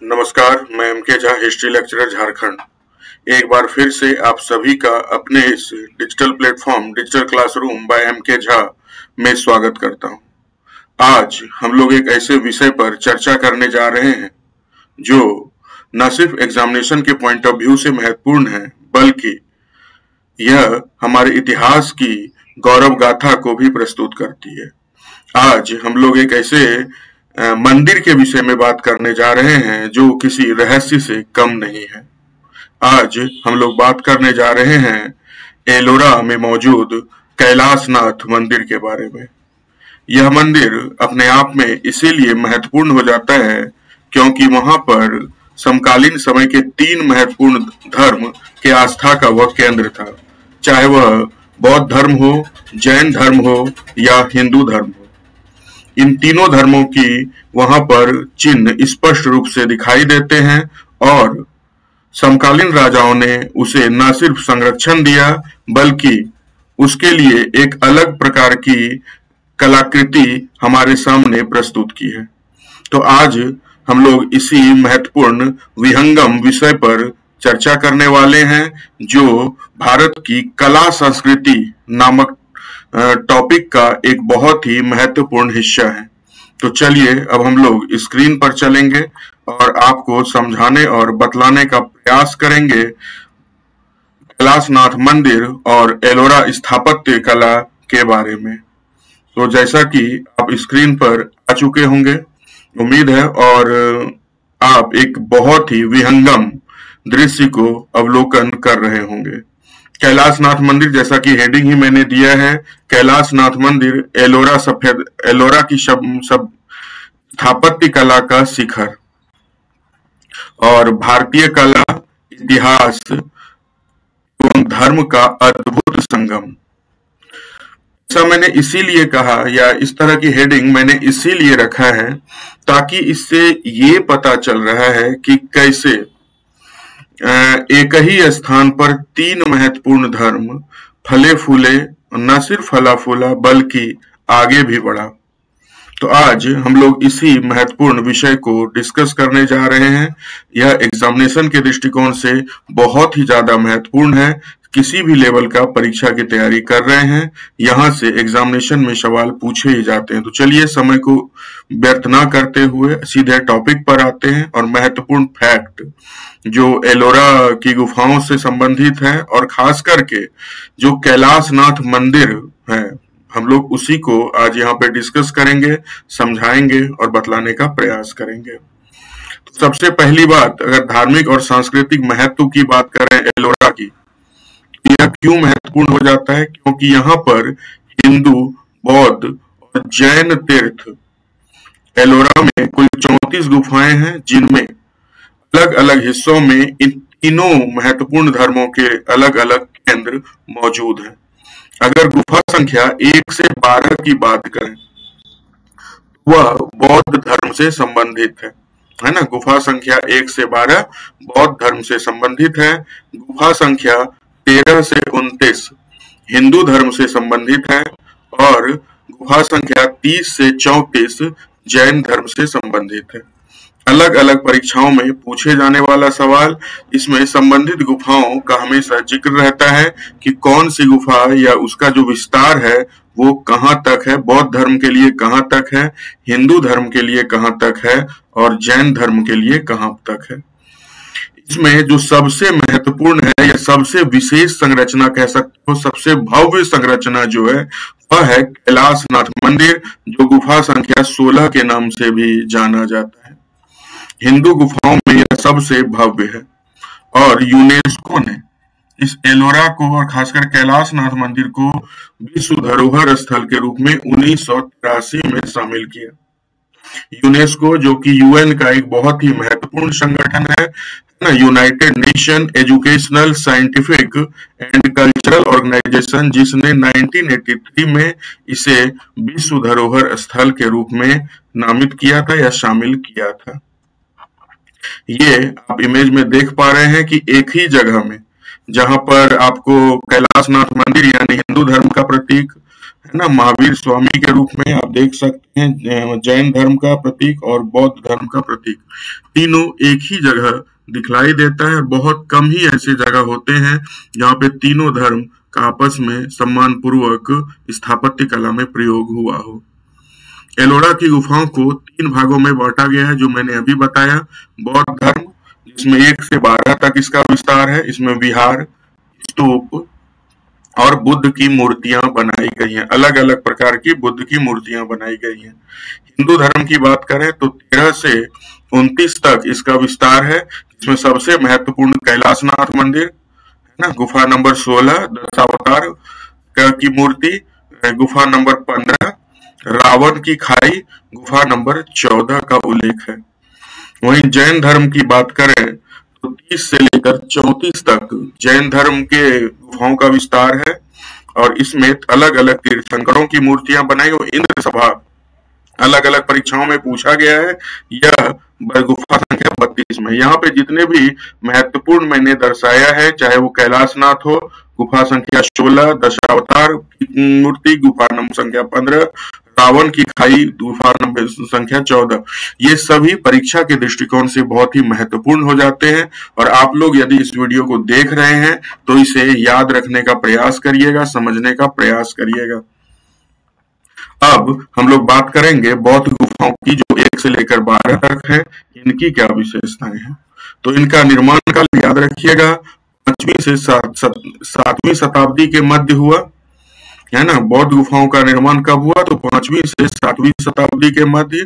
नमस्कार, मैं M K. Jha, history lecturer Jharkhand. एक बार फिर से आप सभी का अपने इस digital platform digital classroom by M K. Jha में स्वागत करता हूं। आज हम लोग एक ऐसे विषय पर चर्चा करने जा रहे हैं जो न सिर्फ एग्जामिनेशन के पॉइंट ऑफ व्यू से महत्वपूर्ण है, बल्कि यह हमारे इतिहास की गौरव गाथा को भी प्रस्तुत करती है। आज हम लोग एक ऐसे मंदिर के विषय में बात करने जा रहे हैं जो किसी रहस्य से कम नहीं है। आज हम लोग बात करने जा रहे हैं एलोरा में मौजूद कैलाशनाथ मंदिर के बारे में। यह मंदिर अपने आप में इसीलिए महत्वपूर्ण हो जाता है क्योंकि वहां पर समकालीन समय के 3 महत्वपूर्ण धर्म के आस्था का वह केंद्र था, चाहे वह बौद्ध धर्म हो, जैन धर्म हो या हिंदू धर्म हो। इन तीनों धर्मों की वहां पर चिन्ह स्पष्ट रूप से दिखाई देते हैं और समकालीन राजाओं ने उसे न सिर्फ संरक्षण दिया बल्कि उसके लिए एक अलग प्रकार की कलाकृति हमारे सामने प्रस्तुत की है। तो आज हम लोग इसी महत्वपूर्ण विहंगम विषय पर चर्चा करने वाले हैं जो भारत की कला संस्कृति नामक टॉपिक का एक बहुत ही महत्वपूर्ण हिस्सा है। तो चलिए अब हम लोग स्क्रीन पर चलेंगे और आपको समझाने और बतलाने का प्रयास करेंगे कैलाशनाथ मंदिर और एलोरा स्थापत्य कला के बारे में। तो जैसा कि आप स्क्रीन पर आ चुके होंगे, उम्मीद है, और आप एक बहुत ही विहंगम दृश्य को अवलोकन कर रहे होंगे। कैलाशनाथ मंदिर, जैसा कि हेडिंग ही मैंने दिया है, कैलाशनाथ मंदिर एलोरा की स्थापत्य कला का शिखर और भारतीय कला, इतिहास एवं धर्म का अद्भुत संगम। ऐसा मैंने इसीलिए कहा, या इस तरह की हेडिंग मैंने इसीलिए रखा है ताकि इससे ये पता चल रहा है कि कैसे एक ही स्थान पर 3 महत्वपूर्ण धर्म फले फूले, न सिर्फ फला फूला बल्कि आगे भी बढ़ा। तो आज हम लोग इसी महत्वपूर्ण विषय को डिस्कस करने जा रहे हैं। यह एग्जामिनेशन के दृष्टिकोण से बहुत ही ज्यादा महत्वपूर्ण है। किसी भी लेवल का परीक्षा की तैयारी कर रहे हैं, यहां से एग्जामिनेशन में सवाल पूछे ही जाते हैं। तो चलिए समय को व्यर्थ ना करते हुए सीधे टॉपिक पर आते हैं और महत्वपूर्ण फैक्ट जो एलोरा की गुफाओं से संबंधित है और खास करके जो कैलाशनाथ मंदिर है, हम लोग उसी को आज यहाँ पे डिस्कस करेंगे, समझाएंगे और बतलाने का प्रयास करेंगे। तो सबसे पहली बात, अगर धार्मिक और सांस्कृतिक महत्व की बात करें एलोरा की, यह क्यों महत्वपूर्ण हो जाता है? क्योंकि यहाँ पर हिंदू, बौद्ध और जैन तीर्थ, एलोरा में कुल 34 गुफाएं हैं जिनमें अलग अलग हिस्सों में इन तीनों महत्वपूर्ण धर्मों के अलग अलग केंद्र मौजूद हैं। अगर गुफा संख्या 1 से 12 की बात करें, वह बौद्ध धर्म से संबंधित है ना। गुफा संख्या 1 से 12 बौद्ध धर्म से संबंधित है। गुफा संख्या 13 से 29 हिंदू धर्म से संबंधित है और गुफा संख्या 30 से 34 जैन धर्म से संबंधित है। अलग अलग परीक्षाओं में पूछे जाने वाला सवाल, इसमें संबंधित गुफाओं का हमेशा जिक्र रहता है कि कौन सी गुफा या उसका जो विस्तार है वो कहाँ तक है, बौद्ध धर्म के लिए कहाँ तक है, हिंदू धर्म के लिए कहाँ तक है और जैन धर्म के लिए कहाँ तक है। इसमें जो सबसे महत्वपूर्ण है या सबसे विशेष संरचना कह सकते हो, सबसे भव्य संरचना जो है वह है कैलाशनाथ मंदिर, जो गुफा संख्या 16 के नाम से भी जाना जाता है। हिंदू गुफाओं में यह सबसे भव्य है और यूनेस्को ने इस एलोरा को और खासकर कैलाशनाथ मंदिर को विश्व धरोहर स्थल के रूप में 1983 में शामिल किया। यूनेस्को, जो कि यूएन का एक बहुत ही महत्वपूर्ण संगठन है ना, United Nation Educational, Scientific and Cultural Organization, जिसने 1983 में इसे विश्व धरोहर स्थल के रूप में नामित किया था या शामिल किया था। ये आप इमेज में देख पा रहे हैं कि एक ही जगह में, जहां पर आपको कैलाशनाथ मंदिर यानी हिंदू धर्म का प्रतीक, है ना, महावीर स्वामी के रूप में आप देख सकते हैं, जैन धर्म का प्रतीक और बौद्ध धर्म का प्रतीक, तीनों एक ही जगह दिखलाई देता है। बहुत कम ही ऐसे जगह होते हैं जहाँ पे तीनों धर्म का आपस में सम्मान पूर्वक स्थापत्य कला में प्रयोग हुआ हो। एलोरा की गुफाओं को 3 भागों में बांटा गया है, जो मैंने अभी बताया। बौद्ध धर्म, जिसमें 1 से 12 तक इसका विस्तार है, इसमें विहार, स्तूप और बुद्ध की मूर्तियां बनाई गई हैं, अलग अलग प्रकार की बुद्ध की मूर्तियां बनाई गई हैं। हिंदू धर्म की बात करें तो 13 से 29 तक इसका विस्तार है, इसमें सबसे महत्वपूर्ण कैलाशनाथ मंदिर है ना, गुफा नंबर 16 दशावतार की मूर्ति, गुफा नंबर 15 रावण की खाई, गुफा नंबर 14 का उल्लेख है। वहीं जैन धर्म की बात करें तो 30 से लेकर 34 तक जैन धर्म के गुफाओं का विस्तार है और इसमें अलग अलग तीर्थंकरों की मूर्तियां बनाई और इंद्र सभा अलग अलग परीक्षाओं में पूछा गया है। यह गुफा संख्या 32 में, यहाँ पे जितने भी महत्वपूर्ण मैंने दर्शाया है, चाहे वो कैलाशनाथ हो, गुफा संख्या 16 दशावतार मूर्ति, गुफा नंबर संख्या 15 रावण की खाई, गुफा नंबर संख्या 14, ये सभी परीक्षा के दृष्टिकोण से बहुत ही महत्वपूर्ण हो जाते हैं। और आप लोग यदि इस वीडियो को देख रहे हैं तो इसे याद रखने का प्रयास करिएगा, समझने का प्रयास करिएगा। अब हम लोग बात करेंगे बौद्ध गुफाओं की, जो 1 से लेकर 12 तक है, इनकी क्या विशेषताएं हैं। तो इनका निर्माण काल याद रखिएगा, 5वीं से 7वीं शताब्दी के मध्य हुआ, है ना। बौद्ध गुफाओं का निर्माण कब हुआ तो 5वीं से 7वीं शताब्दी के मध्य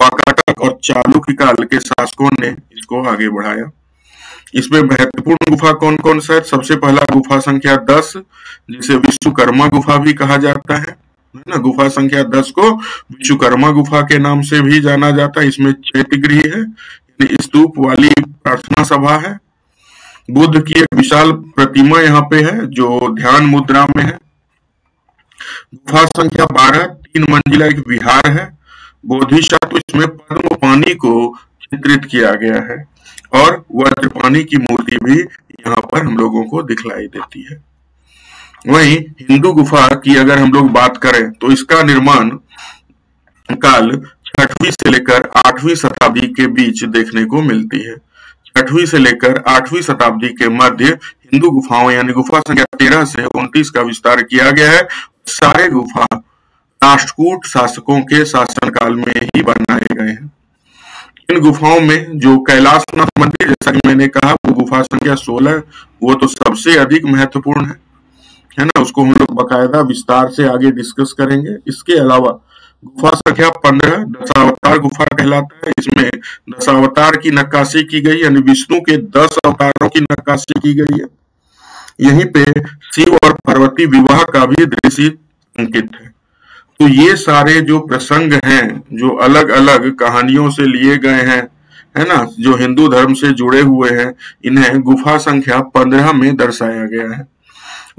वाकाटक और चालुक्य काल के शासकों ने इसको आगे बढ़ाया। इसमें महत्वपूर्ण गुफा कौन कौन सा है। सबसे पहला गुफा संख्या 10, जिसे विश्वकर्मा गुफा भी कहा जाता है ना। गुफा संख्या 10 को विश्वकर्मा गुफा के नाम से भी जाना जाता है। इसमें चैत्यगृह है, यानी स्तूप वाली प्रार्थना सभा है। बुद्ध की एक विशाल प्रतिमा यहाँ पे है जो ध्यान मुद्रा में है। गुफा संख्या 12 3 मंजिला एक विहार है। बोधिसत्व, इसमें पद्म पानी को चित्रित किया गया है और वज्रपानी की मूर्ति भी यहाँ पर हम लोगों को दिखलाई देती है। वहीं हिंदू गुफा की अगर हम लोग बात करें तो इसका निर्माण काल 6वीं से लेकर 8वीं शताब्दी के बीच देखने को मिलती है। 6वीं से लेकर 8वीं शताब्दी के मध्य हिंदू गुफाओं यानी गुफा संख्या 13 से 29 का विस्तार किया गया है। सारे गुफा राष्ट्रकूट शासकों के शासनकाल में ही बनाए गए हैं। इन गुफाओं में जो कैलाशनाथ मंदिर, जैसा कि मैंने कहा, वो गुफा संख्या 16, वो तो सबसे अधिक महत्वपूर्ण है ना। उसको हम लोग बकायदा विस्तार से आगे डिस्कस करेंगे। इसके अलावा गुफा संख्या 15 दशावतार गुफा कहलाता है। इसमें दशावतार की नक्काशी की गई, यानी विष्णु के 10 अवतारों की नक्काशी की गई है। यहीं पे शिव और पार्वती विवाह का भी दृश्य अंकित है। तो ये सारे जो प्रसंग हैं, जो अलग अलग कहानियों से लिए गए हैं, है ना, जो हिंदू धर्म से जुड़े हुए हैं, इन्हें गुफा संख्या 15 में दर्शाया गया है।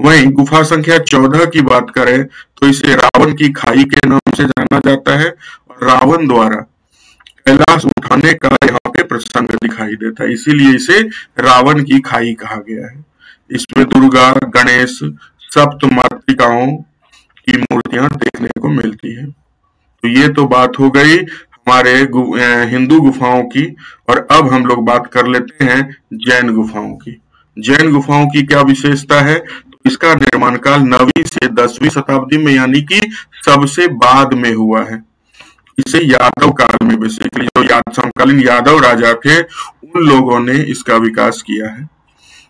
वहीं गुफा संख्या 14 की बात करें तो इसे रावण की खाई के नाम से जाना जाता है और रावण द्वारा कैलाश उठाने का यहाँ पे प्रसंग दिखाई देता है, इसीलिए इसे रावण की खाई कहा गया है। इसमें दुर्गा, गणेश, सप्त मातृकाओं की मूर्तियां देखने को मिलती है। तो ये तो बात हो गई हमारे हिंदू गुफाओं की। और अब हम लोग बात कर लेते हैं जैन गुफाओं की। जैन गुफाओं की क्या विशेषता है। तो इसका निर्माण काल 9वीं से 10वीं शताब्दी में, यानी कि सबसे बाद में हुआ है। इसे यादव काल में, बेसिकली जो समकालीन यादव राजा थे, उन लोगों ने इसका विकास किया है।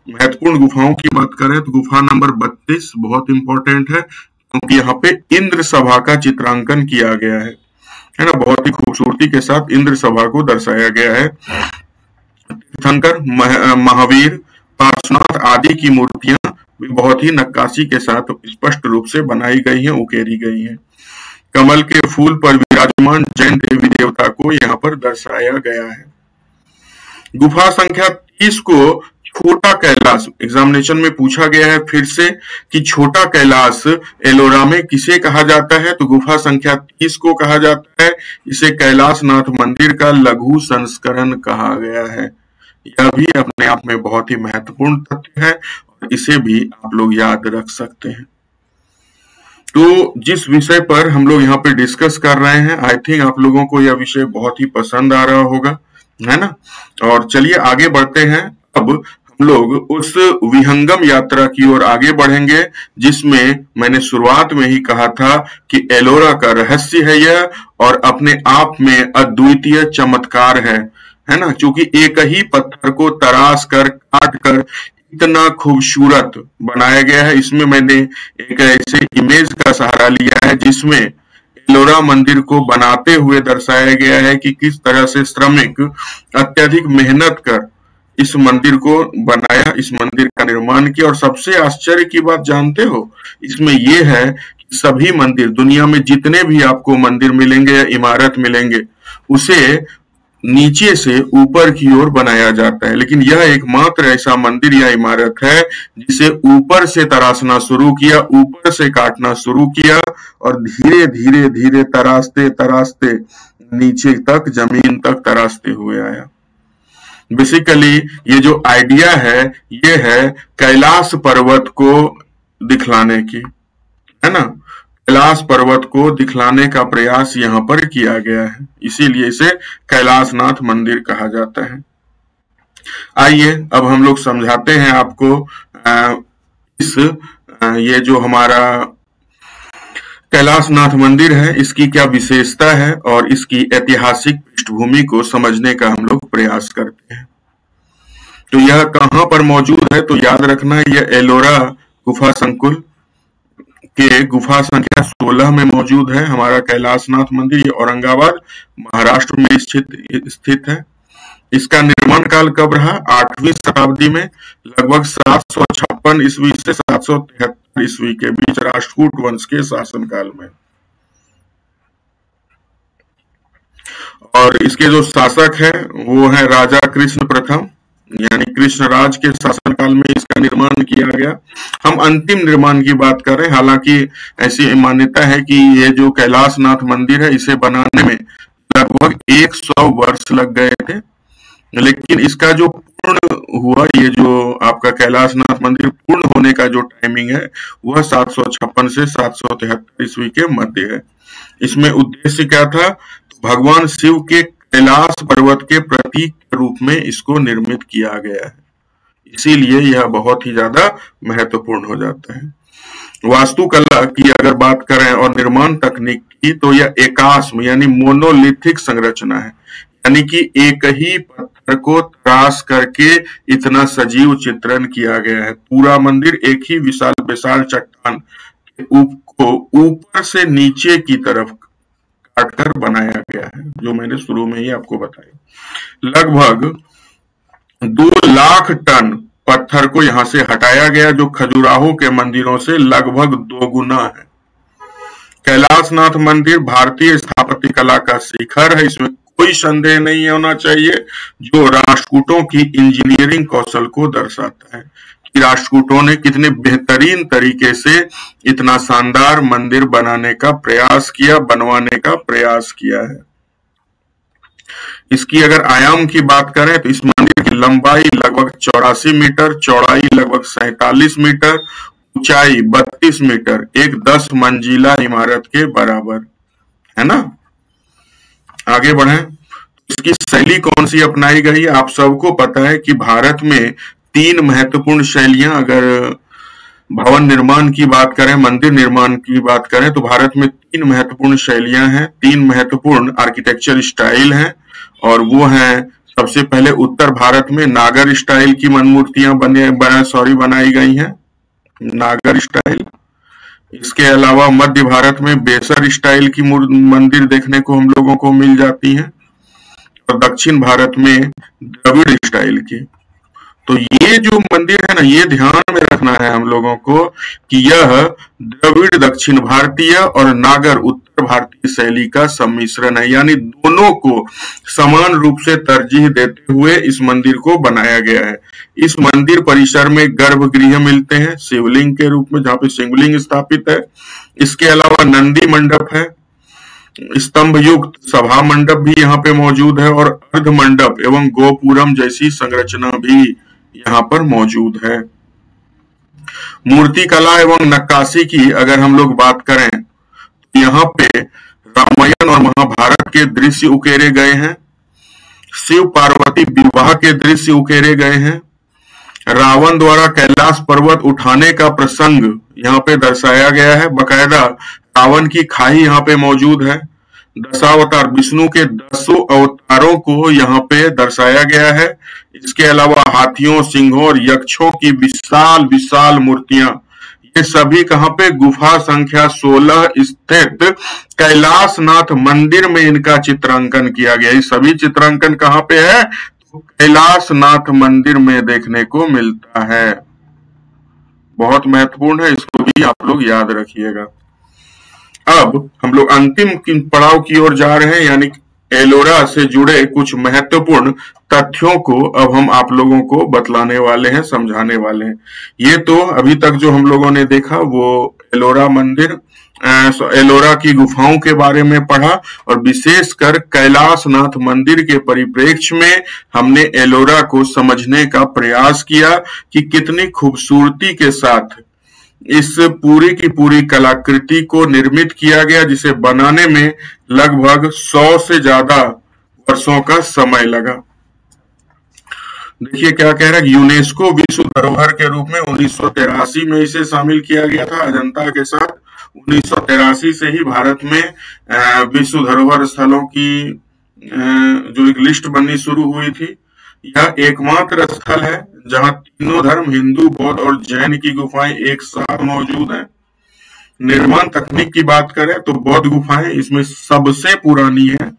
महत्वपूर्ण गुफाओं की बात करें तो गुफा नंबर 32 बहुत इंपॉर्टेंट है, क्योंकि यहाँ पे इंद्र सभा का चित्रांकन किया गया है ना। बहुत ही खूबसूरती के साथ इंद्र सभा को दर्शाया गया है। तीर्थंकर, महावीर, पार्श्वनाथ आदि की मूर्तियां भी बहुत ही नक्काशी के साथ स्पष्ट रूप से बनाई गई हैं, उकेरी गई हैं। कमल के फूल पर विराजमान जैन देवी देवता को यहाँ पर दर्शाया गया है। गुफा संख्या 30 को छोटा कैलाश, एग्जामिनेशन में पूछा गया है फिर से कि छोटा कैलाश एलोरा में किसे कहा जाता है। तो गुफा संख्या 30 को कहा जाता है। इसे कैलाशनाथ मंदिर का लघु संस्करण कहा गया है। यह भी अपने आप में बहुत ही महत्वपूर्ण तथ्य है और इसे भी आप लोग याद रख सकते हैं। तो जिस विषय पर हम लोग यहाँ पे डिस्कस कर रहे हैं, आई थिंक आप लोगों को यह विषय बहुत ही पसंद आ रहा होगा, है ना। और चलिए आगे बढ़ते हैं। अब हम लोग उस विहंगम यात्रा की ओर आगे बढ़ेंगे जिसमें मैंने शुरुआत में ही कहा था कि एलोरा का रहस्य है यह, और अपने आप में अद्वितीय चमत्कार है ना। क्योंकि एक ही पत्थर को तराश कर काट कर इतना खूबसूरत बनाया गया है। इसमें मैंने एक ऐसे इमेज का सहारा लिया है जिसमें एलोरा मंदिर को बनाते हुए दर्शाया गया है कि किस तरह से श्रमिक अत्यधिक मेहनत कर इस मंदिर को बनाया, इस मंदिर का निर्माण किया। और सबसे आश्चर्य की बात जानते हो इसमें यह है कि सभी मंदिर, दुनिया में जितने भी आपको मंदिर मिलेंगे या इमारत मिलेंगे, उसे नीचे से ऊपर की ओर बनाया जाता है, लेकिन यह एकमात्र ऐसा मंदिर या इमारत है जिसे ऊपर से तराशना शुरू किया, ऊपर से काटना शुरू किया और धीरे धीरे धीरे तराशते तराशते नीचे तक, जमीन तक तराशते हुए आया। बेसिकली ये जो आइडिया है ये है कैलाश पर्वत को दिखलाने की, है ना। कैलाश पर्वत को दिखलाने का प्रयास यहाँ पर किया गया है, इसीलिए इसे कैलाशनाथ मंदिर कहा जाता है। आइए अब हम लोग समझाते हैं आपको ये जो हमारा कैलाशनाथ मंदिर है इसकी क्या विशेषता है और इसकी ऐतिहासिक पृष्ठभूमि को समझने का हम लोग प्रयास करते हैं। तो यह कहां पर मौजूद है, तो याद रखना यह एलोरा गुफा संकुल के गुफा संख्या 16 में मौजूद है हमारा कैलाशनाथ मंदिर। ये औरंगाबाद महाराष्ट्र में स्थित है। इसका निर्माण काल कब रहा? 8वीं शताब्दी में, लगभग 756 ईस्वी से 773 ईस्वी के बीच राष्ट्रकूट वंश के शासनकाल में। और इसके जो शासक है वो है राजा कृष्ण प्रथम, यानी कृष्ण राज के शासनकाल में इसका निर्माण किया गया। हम अंतिम निर्माण की बात कर रहे हैं, हालांकि ऐसी मान्यता है कि ये जो कैलाशनाथ मंदिर है इसे बनाने में लगभग 100 वर्ष लग गए थे, लेकिन इसका जो पूर्ण हुआ, ये जो आपका कैलाशनाथ मंदिर पूर्ण होने का जो टाइमिंग है वह 756 से 773 ईस्वी के मध्य है। इसमें उद्देश्य क्या था? तो भगवान शिव के कैलाश पर्वत के प्रतीक के रूप में इसको निर्मित किया गया है, इसीलिए यह बहुत ही ज्यादा महत्वपूर्ण हो जाता है। वास्तुकला की अगर बात करें और निर्माण तकनीक की, तो यह एकाश्म यानी मोनोलिथिक संरचना है, यानी कि एक ही पत्थर को तराश करके इतना सजीव चित्रण किया गया है। पूरा मंदिर एक ही विशाल विशाल चट्टान को ऊपर से नीचे की तरफ काटकर बनाया गया है, जो मैंने शुरू में ही आपको बताया। लगभग 2 लाख टन पत्थर को यहां से हटाया गया, जो खजुराहो के मंदिरों से लगभग 2 गुना है। कैलाशनाथ मंदिर भारतीय स्थापत्य कला का शिखर है, इसमें कोई संदेह नहीं होना चाहिए, जो राष्ट्रकूटों की इंजीनियरिंग कौशल को दर्शाता है कि राष्ट्रकूटों ने कितने बेहतरीन तरीके से इतना शानदार मंदिर बनाने का प्रयास किया, बनवाने का प्रयास किया है। इसकी अगर आयाम की बात करें तो इस मंदिर की लंबाई लगभग 84 मीटर, चौड़ाई लगभग 47 मीटर, ऊंचाई 32 मीटर, एक 10 मंजिला इमारत के बराबर, है ना। आगे बढ़ें, इसकी शैली कौन सी अपनाई गई? आप सबको पता है कि भारत में 3 महत्वपूर्ण शैलियां, अगर भवन निर्माण की बात करें, मंदिर निर्माण की बात करें, तो भारत में 3 महत्वपूर्ण शैलियां हैं, 3 महत्वपूर्ण आर्किटेक्चर स्टाइल हैं। और वो हैं, सबसे पहले उत्तर भारत में नागर स्टाइल की मूर्तियां बनाई गई हैं, नागर स्टाइल। इसके अलावा मध्य भारत में बेसर स्टाइल की मंदिर देखने को हम लोगों को मिल जाती हैं, और दक्षिण भारत में द्रविड़ स्टाइल की। तो ये जो मंदिर है ना, ये ध्यान में रखना है हम लोगों को कि यह द्रविड़ दक्षिण भारतीय और नागर उत्तर भारतीय शैली का सम्मिश्रण है, यानी दोनों को समान रूप से तरजीह देते हुए इस मंदिर को बनाया गया है। इस मंदिर परिसर में गर्भगृह मिलते हैं शिवलिंग के रूप में, जहां पे शिवलिंग स्थापित है। इसके अलावा नंदी मंडप है, स्तंभ युक्त सभा मंडप भी यहाँ पे मौजूद है, और अर्ध मंडप एवं गोपुरम जैसी संरचना भी यहाँ पर मौजूद है। मूर्ति कला एवं नक्काशी की अगर हम लोग बात करें तो यहाँ पे रामायण और महाभारत के दृश्य उकेरे गए हैं, शिव पार्वती विवाह के दृश्य उकेरे गए हैं, रावण द्वारा कैलाश पर्वत उठाने का प्रसंग यहाँ पे दर्शाया गया है, बकायदा रावण की खाई यहाँ पे मौजूद है, दशावतार विष्णु के 10 अवतारों को यहाँ पे दर्शाया गया है। इसके अलावा हाथियों, सिंहों और यक्षों की विशाल विशाल मूर्तियां, ये सभी कहाँ पे गुफा संख्या 16 स्थित कैलाशनाथ मंदिर में इनका चित्रांकन किया गया। ये सभी चित्रांकन कहाँ पे है? तो कैलाशनाथ मंदिर में देखने को मिलता है। बहुत महत्वपूर्ण है, इसको भी आप लोग याद रखिएगा। अब हम लोग अंतिम पड़ाव की ओर जा रहे हैं, यानी एलोरा से जुड़े कुछ महत्वपूर्ण तथ्यों को अब हम आप लोगों को बतलाने वाले हैं, समझाने वाले हैं। ये तो अभी तक जो हम लोगों ने देखा वो एलोरा मंदिर, एलोरा की गुफाओं के बारे में पढ़ा, और विशेषकर कैलाशनाथ मंदिर के परिप्रेक्ष्य में हमने एलोरा को समझने का प्रयास किया कि कितनी खूबसूरती के साथ इस पूरी की पूरी कलाकृति को निर्मित किया गया, जिसे बनाने में लगभग 100 से ज्यादा वर्षों का समय लगा। देखिए क्या कह रहा है, यूनेस्को विश्व धरोहर के रूप में 1983 में इसे शामिल किया गया था अजंता के साथ। 1983 से ही भारत में विश्व धरोहर स्थलों की जो एक लिस्ट बननी शुरू हुई थी। यह एकमात्र स्थल है जहां तीनों धर्म, हिंदू, बौद्ध और जैन की गुफाएं एक साथ मौजूद हैं। निर्माण तकनीक की बात करें तो बौद्ध गुफाएं इसमें सबसे पुरानी है।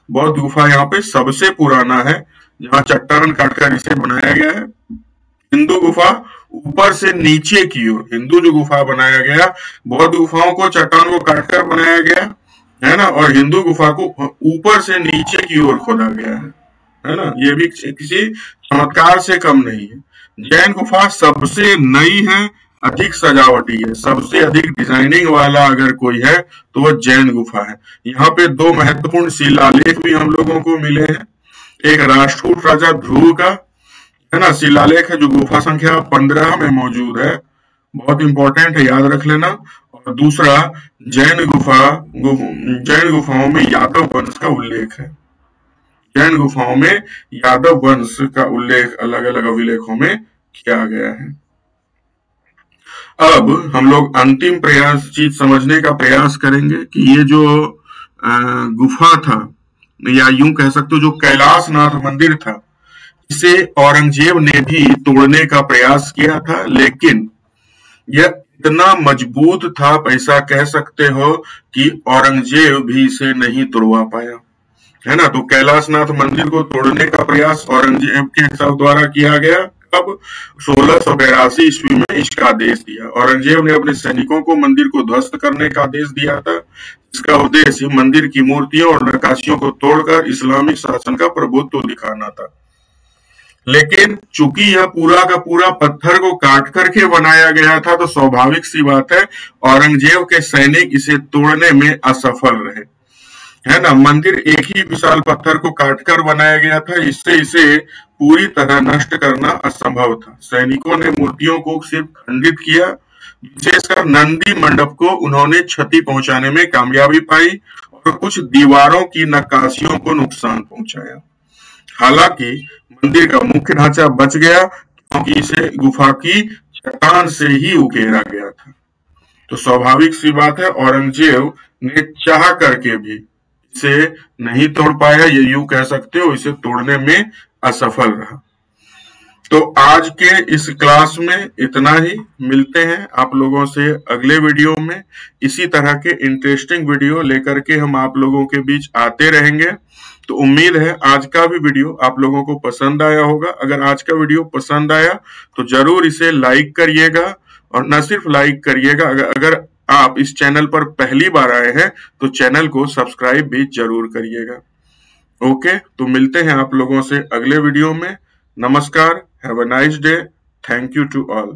बौद्ध गुफा यहाँ पे सबसे पुराना है, जहां चट्टान काटकर इसे बनाया गया है। हिंदू गुफा ऊपर से नीचे की ओर, हिंदू जो गुफा बनाया गया, बौद्ध गुफाओं को चट्टान को काटकर बनाया गया है ना, और हिंदू गुफा को ऊपर से नीचे की ओर खोदा गया है ना। ये भी किसी चमत्कार से कम नहीं है। जैन गुफा सबसे नई है, अधिक सजावटी है, सबसे अधिक डिजाइनिंग वाला अगर कोई है तो वह जैन गुफा है। यहाँ पे 2 महत्वपूर्ण शिलालेख भी हम लोगों को मिले हैं। एक राष्ट्रकूट राजा ध्रुव का है ना शिलालेख है, जो गुफा संख्या 15 में मौजूद है, बहुत इंपॉर्टेंट है, याद रख लेना। और दूसरा जैन गुफाओं में यादव वंश का उल्लेख है। जैन गुफाओं में यादव वंश का उल्लेख अलग अलग अभिलेखों में किया गया है। अब हम लोग अंतिम चीज समझने का प्रयास करेंगे कि ये जो गुफा था, या यूं कह सकते हो जो कैलाशनाथ मंदिर था, इसे औरंगजेब ने भी तोड़ने का प्रयास किया था, लेकिन यह इतना मजबूत था, ऐसा कह सकते हो कि औरंगजेब भी इसे नहीं तोड़वा पाया, है ना। तो कैलाशनाथ मंदिर को तोड़ने का प्रयास औरंगजेब के द्वारा किया गया। अब 1682 ईस्वी में इसका आदेश दिया। औरंगजेब ने अपने सैनिकों को मंदिर को ध्वस्त करने का आदेश दिया था। इसका उद्देश्य मंदिर की मूर्तियों और नक्काशियों को तोड़कर इस्लामिक शासन का प्रभुत्व दिखाना था। लेकिन चूंकि यह पूरा का पूरा पत्थर को काट करके बनाया गया था, तो स्वाभाविक सी बात है औरंगजेब के सैनिक इसे तोड़ने में असफल रहे, है ना। मंदिर एक ही विशाल पत्थर को काटकर बनाया गया था, इससे इसे पूरी तरह नष्ट करना असंभव था। सैनिकों ने मूर्तियों को सिर्फ खंडित किया, विशेषकर नंदी मंडप को उन्होंने क्षति पहुंचाने में कामयाबी पाई और कुछ दीवारों की नक्काशियों को नुकसान पहुंचाया। हालांकि मंदिर का मुख्य ढांचा बच गया, क्योंकि इसे गुफा की चट्टान से ही उकेरा गया था। तो स्वाभाविक सी बात है औरंगजेब ने चाह करके भी इसे नहीं तोड़ पाया, ये यूं कह सकते हो इसे तोड़ने में असफल रहा। तो आज के इस क्लास में इतना ही। मिलते हैं आप लोगों से अगले वीडियो में। इसी तरह के इंटरेस्टिंग वीडियो लेकर के हम आप लोगों के बीच आते रहेंगे। तो उम्मीद है आज का भी वीडियो आप लोगों को पसंद आया होगा। अगर आज का वीडियो पसंद आया तो जरूर इसे लाइक करिएगा, और न सिर्फ लाइक करिएगा, अगर आप इस चैनल पर पहली बार आए हैं तो चैनल को सब्सक्राइब भी जरूर करिएगा। ओके, तो मिलते हैं आप लोगों से अगले वीडियो में। नमस्कार, have a nice day, thank you to all.